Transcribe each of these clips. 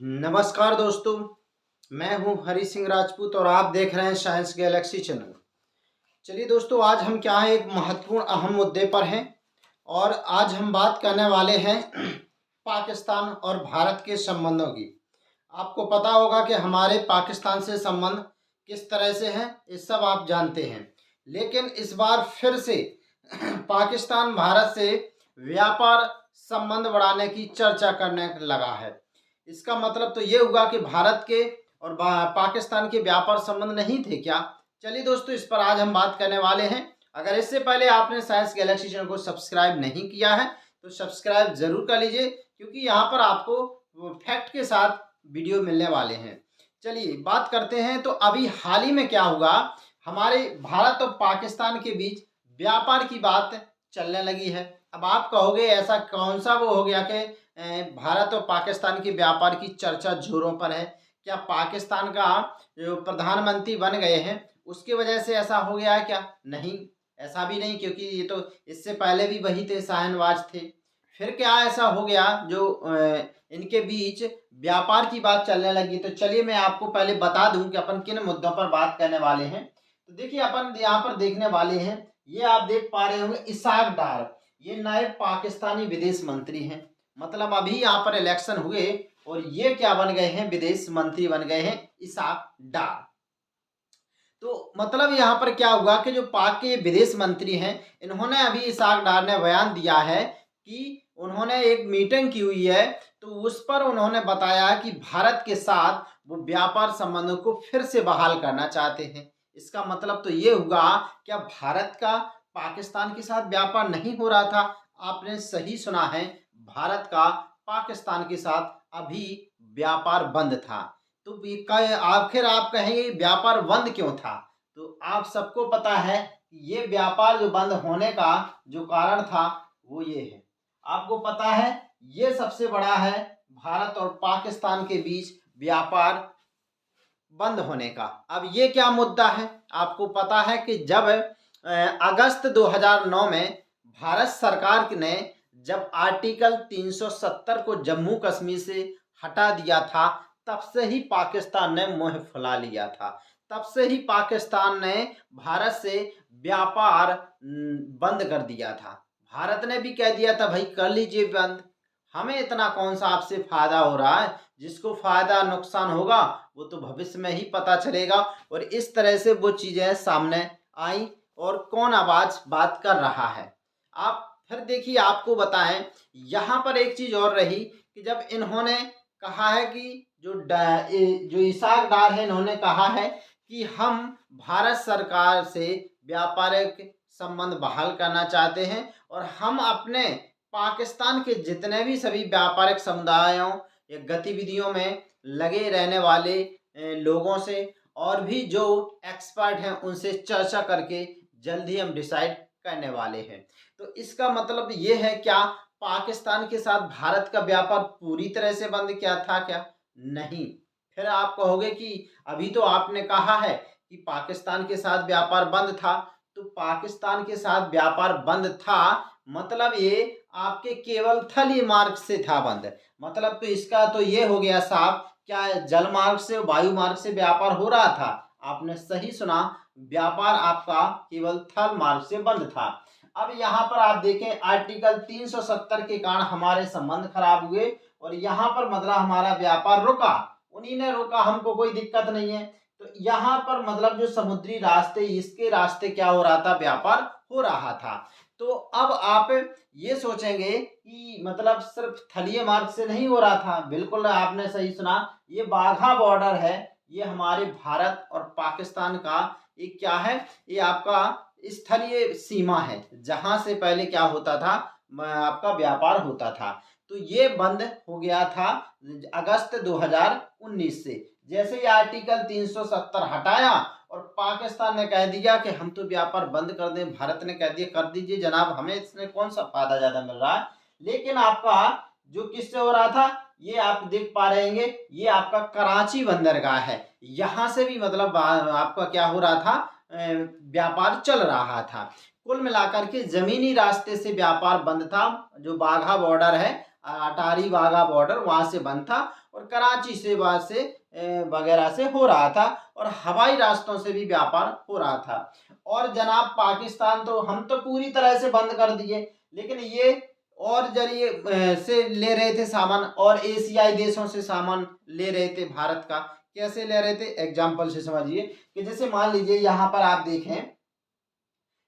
नमस्कार दोस्तों, मैं हूं हरी सिंह राजपूत और आप देख रहे हैं साइंस गैलेक्सी चैनल। चलिए दोस्तों, आज हम क्या है एक महत्वपूर्ण अहम मुद्दे पर हैं और आज हम बात करने वाले हैं पाकिस्तान और भारत के संबंधों की। आपको पता होगा कि हमारे पाकिस्तान से संबंध किस तरह से हैं, ये सब आप जानते हैं। लेकिन इस बार फिर से पाकिस्तान भारत से व्यापार संबंध बढ़ाने की चर्चा करने लगा है। इसका मतलब तो ये हुआ कि भारत के और पाकिस्तान के व्यापार संबंध नहीं थे क्या? चलिए दोस्तों, इस पर आज हम बात करने वाले हैं। अगर इससे पहले आपने साइंस गैलेक्सी चैनल को सब्सक्राइब नहीं किया है तो सब्सक्राइब जरूर कर लीजिए, क्योंकि यहाँ पर आपको फैक्ट के साथ वीडियो मिलने वाले हैं। चलिए बात करते हैं। तो अभी हाल ही में क्या हुआ, हमारे भारत और पाकिस्तान के बीच व्यापार की बात चलने लगी है। अब आप कहोगे ऐसा कौन सा वो हो गया कि भारत और पाकिस्तान के व्यापार की चर्चा जोरों पर है? क्या पाकिस्तान का जो प्रधानमंत्री बन गए हैं उसकी वजह से ऐसा हो गया है क्या? नहीं, ऐसा भी नहीं, क्योंकि ये तो इससे पहले भी वही थे, शाहनवाज थे। फिर क्या ऐसा हो गया जो इनके बीच व्यापार की बात चलने लगी? तो चलिए मैं आपको पहले बता दूं कि अपन किन मुद्दों पर बात करने वाले हैं। तो देखिए, अपन यहाँ पर देखने वाले हैं, ये आप देख पा रहे होंगे इसाक डार, ये नए पाकिस्तानी विदेश मंत्री हैं। मतलब अभी यहाँ पर इलेक्शन हुए और ये क्या बन गए हैं, विदेश मंत्री बन गए हैं इसाक डार। तो मतलब यहाँ पर क्या हुआ कि जो पाक के विदेश मंत्री हैं, इन्होंने अभी इसाक डार ने बयान दिया है कि उन्होंने एक मीटिंग की हुई है, तो उस पर उन्होंने बताया कि भारत के साथ वो व्यापार संबंधों को फिर से बहाल करना चाहते हैं। इसका मतलब तो ये हुआ, क्या भारत का पाकिस्तान के साथ व्यापार नहीं हो रहा था? आपने सही सुना है, भारत का पाकिस्तान के साथ अभी व्यापार बंद था। तो आखिर आप कहेंगे व्यापार बंद क्यों था? तो आप सबको पता है कि ये व्यापार जो बंद होने का जो कारण था वो ये है। आपको पता है, ये सबसे बड़ा है भारत और पाकिस्तान के बीच व्यापार बंद होने का। अब ये क्या मुद्दा है? आपको पता है कि जब अगस्त 2009 में भारत सरकार ने जब आर्टिकल 370 को जम्मू कश्मीर से हटा दिया था, तब से ही पाकिस्तान ने मुंह फुला लिया था। तब से ही पाकिस्तान ने भारत से व्यापार बंद कर दिया था। भारत ने भी कह दिया था भाई कर लीजिए बंद, हमें इतना कौन सा आपसे फायदा हो रहा है। जिसको फायदा नुकसान होगा वो तो भविष्य में ही पता चलेगा। और इस तरह से वो चीजें सामने आई और कौन आवाज बात कर रहा है। आप फिर देखिए, आपको बताएं, यहाँ पर एक चीज और रही कि जब इन्होंने कहा है कि जो इसाक डार है, इन्होंने कहा है कि हम भारत सरकार से व्यापारिक संबंध बहाल करना चाहते हैं और हम अपने पाकिस्तान के जितने भी सभी व्यापारिक समुदायों या गतिविधियों में लगे रहने वाले लोगों से और भी जो एक्सपर्ट हैं उनसे चर्चा करके जल्द ही हम डिसाइड करने वाले हैं। तो इसका मतलब ये है, क्या पाकिस्तान के साथ भारत का व्यापार पूरी तरह से बंद किया था क्या? नहीं। फिर आप कहोगे कि अभी तो आपने कहा है कि पाकिस्तान के साथ व्यापार बंद था। तो पाकिस्तान के साथ व्यापार बंद था, मतलब ये आपके केवल थली मार्ग से था बंद। मतलब तो इसका तो ये हो गया साहब, क्या जल मार्ग से वायु मार्ग से व्यापार हो रहा था? आपने सही सुना, व्यापार आपका केवल थल मार्ग से बंद था। अब यहाँ पर आप देखें, आर्टिकल 370 के कारण हमारे संबंध खराब हुए और यहाँ पर मतलब हमारा व्यापार रुका। उन्हीं ने रोका, हमको कोई दिक्कत नहीं है। तो यहाँ पर मतलब जो समुद्री रास्ते, इसके रास्ते क्या हो रहा था, व्यापार हो रहा था। तो अब आप ये सोचेंगे कि मतलब सिर्फ थलीय मार्ग से नहीं हो रहा था। बिल्कुल आपने सही सुना, ये बाघा बॉर्डर है, ये हमारे भारत और पाकिस्तान का एक क्या है, ये आपका स्थलीय सीमा है, जहां से पहले क्या होता था, आपका व्यापार होता था। तो ये बंद हो गया था अगस्त 2019 से। जैसे ही आर्टिकल 370 हटाया और पाकिस्तान ने कह दिया कि हम तो व्यापार बंद कर दें, भारत ने कह दिया कर दीजिए जनाब, हमें इसमें कौन सा फायदा ज्यादा मिल रहा है। लेकिन आपका जो किससे हो रहा था, ये आप देख पा रहे हैं, ये आपका कराची बंदरगाह है, यहाँ से भी मतलब आपका क्या हो रहा था, व्यापार चल रहा था। कुल मिलाकर के जमीनी रास्ते से व्यापार बंद था, जो बाघा बॉर्डर है, अटारी वाघा बॉर्डर, वहां से बंद था। और कराची से वगैरह से हो रहा था, और हवाई रास्तों से भी व्यापार हो रहा था। और जनाब पाकिस्तान तो हम तो पूरी तरह से बंद कर दिए, लेकिन ये और जरिए से ले रहे थे सामान, और एशियाई देशों से सामान ले रहे थे भारत का। कैसे ले रहे थे, एग्जाम्पल से समझिए कि जैसे मान लीजिए यहाँ पर आप देखें,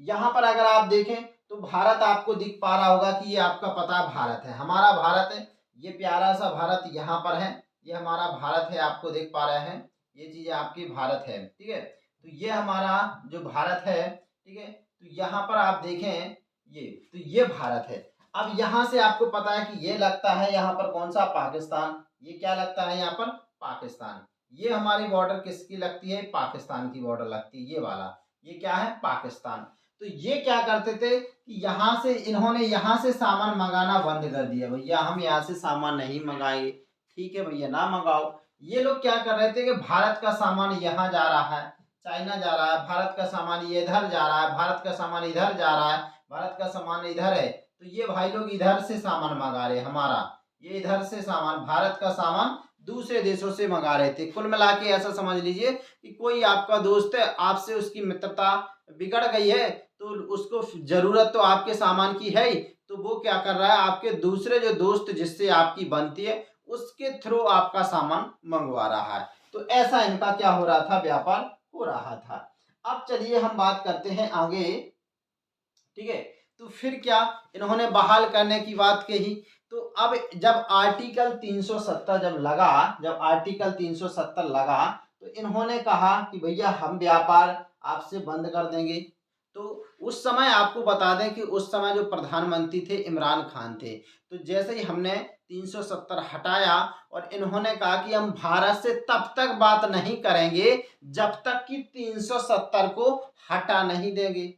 यहाँ पर अगर आप देखें तो भारत आपको दिख पा रहा होगा कि ये आपका पता भारत है, हमारा भारत है, ये प्यारा सा भारत यहाँ पर है, ये हमारा भारत है, आपको देख पा रहे हैं, ये चीजें आपकी भारत है, ठीक है। तो ये हमारा जो भारत है, ठीक है, तो यहाँ पर आप देखें ये, तो ये भारत है। अब यहाँ से आपको पता है कि ये लगता है यहाँ पर कौन सा, पाकिस्तान, ये क्या लगता है यहाँ पर, पाकिस्तान। ये हमारी बॉर्डर किसकी लगती है, पाकिस्तान की बॉर्डर लगती है, ये वाला, ये क्या है, पाकिस्तान। तो ये क्या करते थे कि यहाँ से इन्होंने यहाँ से सामान मंगाना बंद कर दिया, भैया हम यहाँ से सामान नहीं मंगाएंगे, ठीक है भैया ना मंगाओ। ये लोग क्या कर रहे थे कि भारत का सामान यहाँ जा रहा है, चाइना जा रहा है, भारत का सामान ये इधर जा रहा है, भारत का सामान इधर जा रहा है, भारत का सामान इधर है, तो ये भाई लोग इधर से सामान मंगा रहे हमारा, ये इधर से सामान, भारत का सामान दूसरे देशों से मंगा रहे थे। कुल मिला के ऐसा समझ लीजिए कि कोई आपका दोस्त है, आपसे उसकी मित्रता बिगड़ गई है, तो उसको जरूरत तो आपके सामान की है ही, तो वो क्या कर रहा है, आपके दूसरे जो दोस्त जिससे आपकी बनती है उसके थ्रू आपका सामान मंगवा रहा है। तो ऐसा इनका क्या हो रहा था, व्यापार हो रहा था। अब चलिए हम बात करते हैं आगे, ठीक है। तो फिर क्या इन्होंने बहाल करने की बात कही, तो अब जब आर्टिकल 370 जब आर्टिकल 370 लगा, तो इन्होंने कहा कि भैया हम व्यापार आपसे बंद कर देंगे। तो उस समय आपको बता दें कि उस समय जो प्रधानमंत्री थे इमरान खान थे, तो जैसे ही हमने 370 हटाया, और इन्होंने कहा कि हम भारत से तब तक बात नहीं करेंगे जब तक कि 370 को हटा नहीं देंगे।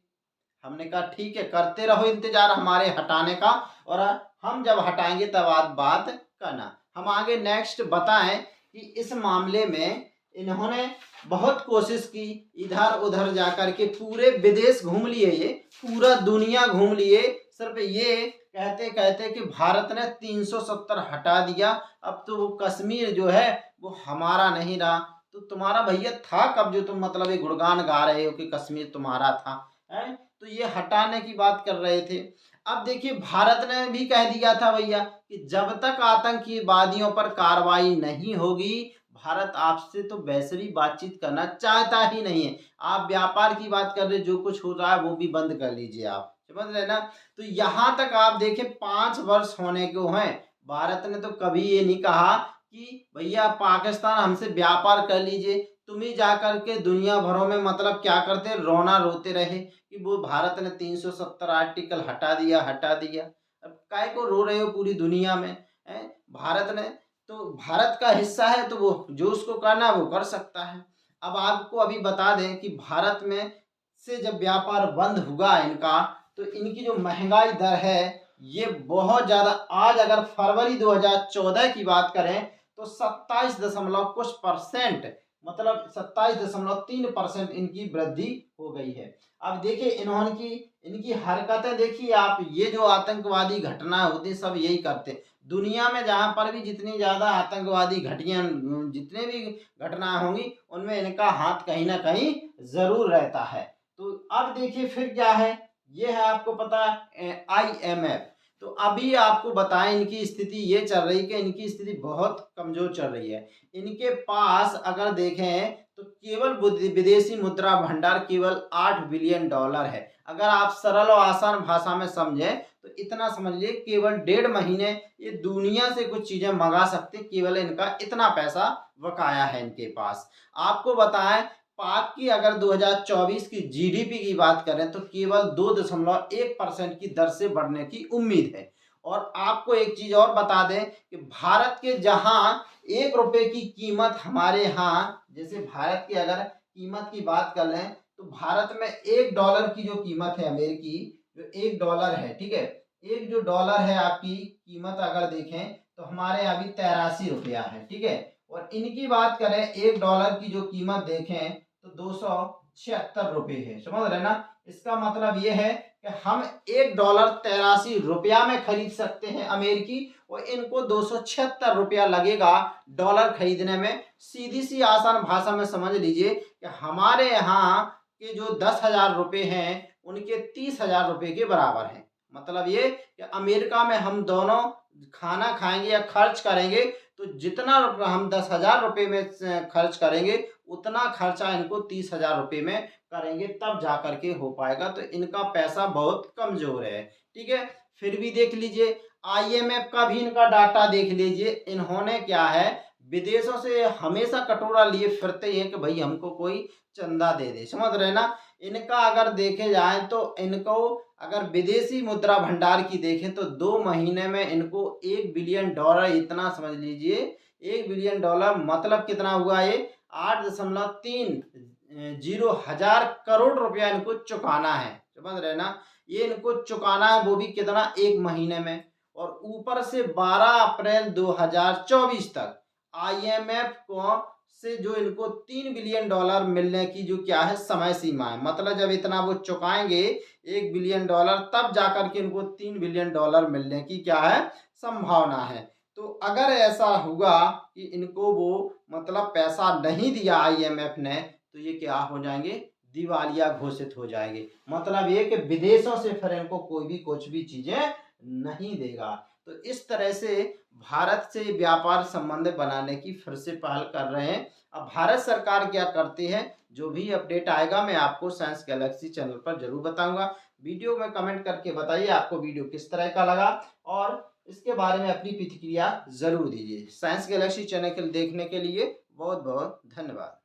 हमने कहा ठीक है, करते रहो इंतजार हमारे हटाने का, और हम जब हटाएंगे तब आप बात करना। हम आगे नेक्स्ट बताएं कि इस मामले में इन्होंने बहुत कोशिश की, इधर उधर जाकर के पूरे विदेश घूम लिए, ये पूरा दुनिया घूम लिए, सिर्फ ये कहते कहते कि भारत ने 370 हटा दिया, अब तो वो कश्मीर जो है वो हमारा नहीं रहा। तो तुम्हारा भैया था कब जो तुम मतलब ये गुणगान गा रहे हो कि कश्मीर तुम्हारा था, है? तो ये हटाने की बात कर रहे थे। अब देखिए भारत ने भी कह दिया था भैया कि जब तक आतंकवादियों पर कार्रवाई नहीं होगी, भारत आपसे तो वैसे भी बातचीत करना चाहता ही नहीं है। आप व्यापार की बात कर रहे, जो कुछ हो रहा है वो भी बंद कर लीजिए, आप समझ रहे ना। तो यहाँ तक आप देखें 5 वर्ष होने को हैं, भारत ने तो कभी ये नहीं कहा कि भैया पाकिस्तान हमसे व्यापार कर लीजिए। तुम ही जाकर के दुनिया भरों में मतलब क्या करते, रोना रोते रहे कि वो भारत ने 370 आर्टिकल हटा दिया। अब काय को रो रहे हो पूरी दुनिया में, है? भारत ने तो भारत का हिस्सा है, तो वो जो उसको करना है वो कर सकता है। अब आपको अभी बता दें कि भारत में से जब व्यापार बंद हुआ इनका, तो इनकी जो महंगाई दर है ये बहुत ज़्यादा, आज अगर फरवरी 2014 की बात करें तो 27 दशमलव कुछ परसेंट, मतलब 27.3% इनकी वृद्धि हो गई है। अब देखिए इन्होंने इनकी हरकतें देखिए आप, ये जो आतंकवादी घटना होती सब यही करते, दुनिया में जहाँ पर भी जितनी ज़्यादा आतंकवादी घटियाँ जितने भी घटनाएं होंगी उनमें इनका हाथ कहीं ना कहीं ज़रूर रहता है। तो अब देखिए फिर क्या है, ये है आपको पता है IMF। तो अभी आपको बताएं इनकी स्थिति ये चल रही कि इनकी स्थिति बहुत कमज़ोर चल रही है। इनके पास अगर देखें तो केवल विदेशी मुद्रा भंडार केवल $8 बिलियन है। अगर आप सरल और आसान भाषा में समझें तो इतना समझ लिए केवल 1.5 महीने ये दुनिया से कुछ चीज़ें मंगा सकते, केवल इनका इतना पैसा बकाया है इनके पास। आपको बताएं पाक की अगर 2024 की GDP की बात करें तो केवल 2.1% की दर से बढ़ने की उम्मीद है। और आपको एक चीज़ और बता दें कि भारत के जहां ₹1 की कीमत हमारे यहाँ, जैसे भारत की अगर कीमत की बात कर लें तो भारत में $1 की जो कीमत है अमेरिकी, जो $1 है, ठीक है, एक जो डॉलर है आपकी कीमत अगर देखें तो हमारे यहाँ अभी ₹83 है, ठीक है। और इनकी बात करें $1 की जो कीमत देखें तो ₹276 है, समझ रहे ना। इसका मतलब ये है कि हम $1 83 में खरीद सकते हैं अमेरिकी, और इनको 276 रुपया लगेगा डॉलर खरीदने में। सीधी सी आसान भाषा में समझ लीजिए कि हमारे यहाँ के जो 10,000 रुपये हैं उनके 30,000 रुपये के बराबर हैं। मतलब ये कि अमेरिका में हम दोनों खाना खाएंगे या खर्च करेंगे तो जितना हम 10,000 रुपये में खर्च करेंगे उतना खर्चा इनको 30,000 रुपये में करेंगे, तब जा कर के हो पाएगा। तो इनका पैसा बहुत कमजोर है, ठीक है। फिर भी देख लीजिए IMF का भी इनका डाटा देख लीजिए। इन्होंने क्या है, विदेशों से हमेशा कटोरा लिए फिरते हैं कि भाई हमको कोई चंदा दे दे, समझ रहे ना। इनका अगर देखे जाए तो इनको अगर विदेशी मुद्रा भंडार की देखें तो 2 महीने में इनको $1 बिलियन, इतना समझ लीजिए $1 बिलियन मतलब कितना हुआ, ये 8.30 हजार करोड़ रुपया इनको चुकाना है, समझ रहे ना। ये इनको चुकाना है, वो भी कितना, 1 महीने में। और ऊपर से 12 अप्रैल 2024 तक IMF को से जो इनको $3 बिलियन मिलने की जो क्या है समय सीमा है। मतलब जब इतना वो चुकाएंगे $1 बिलियन, तब जाकर के इनको $3 बिलियन मिलने की क्या है संभावना है। तो अगर ऐसा हुआ कि इनको वो मतलब पैसा नहीं दिया IMF ने, तो ये क्या हो जाएंगे, दिवालिया घोषित हो जाएंगे। मतलब ये कि विदेशों से फिर इनको कोई भी कुछ भी चीजें नहीं देगा। तो इस तरह से भारत से व्यापार संबंध बनाने की फिर से पहल कर रहे हैं। अब भारत सरकार क्या करती है, जो भी अपडेट आएगा मैं आपको साइंस गैलेक्सी चैनल पर जरूर बताऊंगा। वीडियो में कमेंट करके बताइए आपको वीडियो किस तरह का लगा, और इसके बारे में अपनी प्रतिक्रिया जरूर दीजिए। साइंस गैलेक्सी चैनल देखने के लिए बहुत बहुत धन्यवाद।